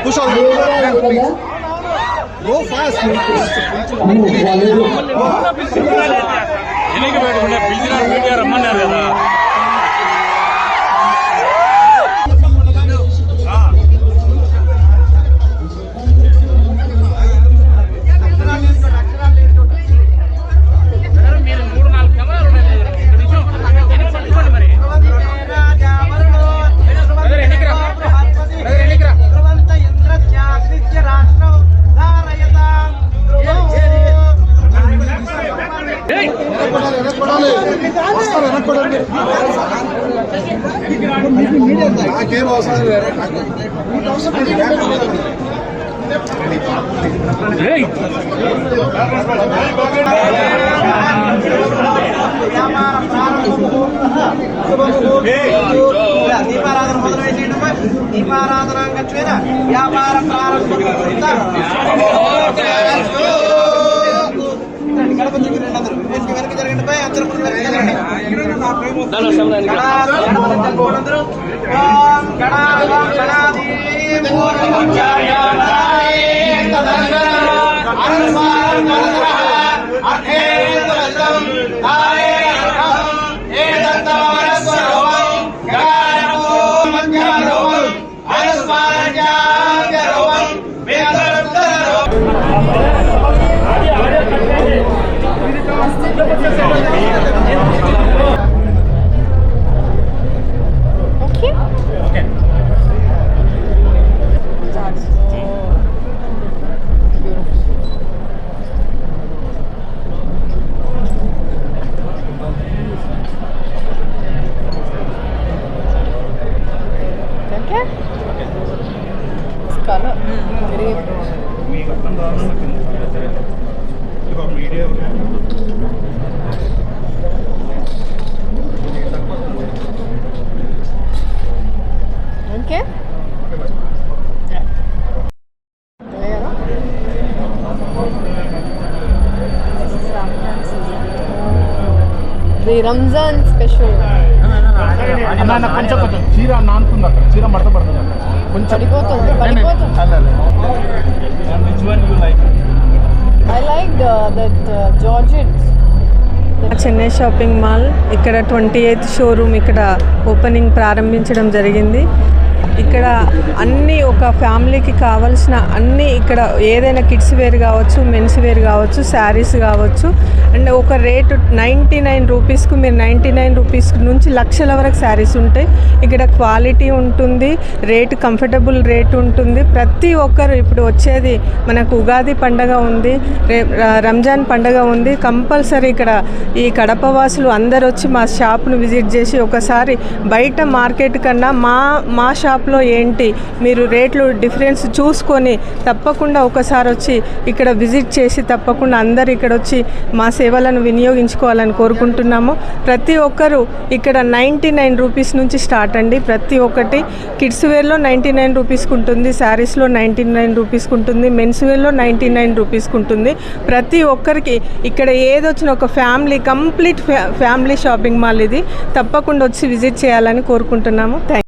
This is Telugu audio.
Push on the back, please. Go fast. నాకేం అవసరం లేదు. దీపారాధన మొదలుపెట్టేటప్పుడు దీపారాధనాంగత్వేన వ్యాపార ప్రారంభం గడప దగ్గర అందరూ వెనక్కి జరగండి అందరూ రంజాన్ స్పెషల్ కొంచెం కొంచెం చీర నానుతుంది అక్కడ చీర మడత పడుతుంది కొంచెం పడిపోతుంది I like that georgette. Chennai shopping mall ఇక్కడ 28th షోరూమ్ ఇక్కడ ఓపెనింగ్ ప్రారంభించడం జరిగింది. ఇక్కడ అన్నీ ఒక ఫ్యామిలీకి కావాల్సిన అన్నీ ఇక్కడ ఏదైనా కిడ్స్ వేర్ కావచ్చు, మెన్స్ వేర్ కావచ్చు, శారీస్ కావచ్చు. అండ్ ఒక రేటు 99 రూపీస్కు మీరు 99 రూపీస్ నుంచి లక్షల వరకు శారీస్ ఉంటాయి. ఇక్కడ క్వాలిటీ ఉంటుంది, రేటు కంఫర్టబుల్ రేటు ఉంటుంది. ప్రతి ఒక్కరు ఇప్పుడు వచ్చేది మనకు ఉగాది పండగ ఉంది, రంజాన్ పండగ ఉంది. కంపల్సరీ ఇక్కడ ఈ కడప వాసులు అందరు వచ్చి మా షాప్ను విజిట్ చేసి ఒకసారి బయట మార్కెట్ కన్నా మా షాప్లో ఏంటి మీరు రేట్లు డిఫరెన్స్ చూసుకొని తప్పకుండా ఒకసారి వచ్చి ఇక్కడ విజిట్ చేసి తప్పకుండా అందరు ఇక్కడ వచ్చి మా సేవలను వినియోగించుకోవాలని కోరుకుంటున్నాము. ప్రతి ఒక్కరు ఇక్కడ 99 రూపీస్ నుంచి స్టార్ట్ అండి. ప్రతి ఒక్కటి కిడ్స్ వేర్లో 99 రూపీస్కి ఉంటుంది, శారీస్లో 99 రూపీస్కి ఉంటుంది, మెన్స్ వేర్లో 99 రూపీస్కి ఉంటుంది. ప్రతి ఒక్కరికి ఇక్కడ ఏదొచ్చిన ఒక family complete family shopping mall ఇది. తప్పకుండా వచ్చి విజిట్ చేయాలని కోరుకుంటున్నాము. థ్యాంక్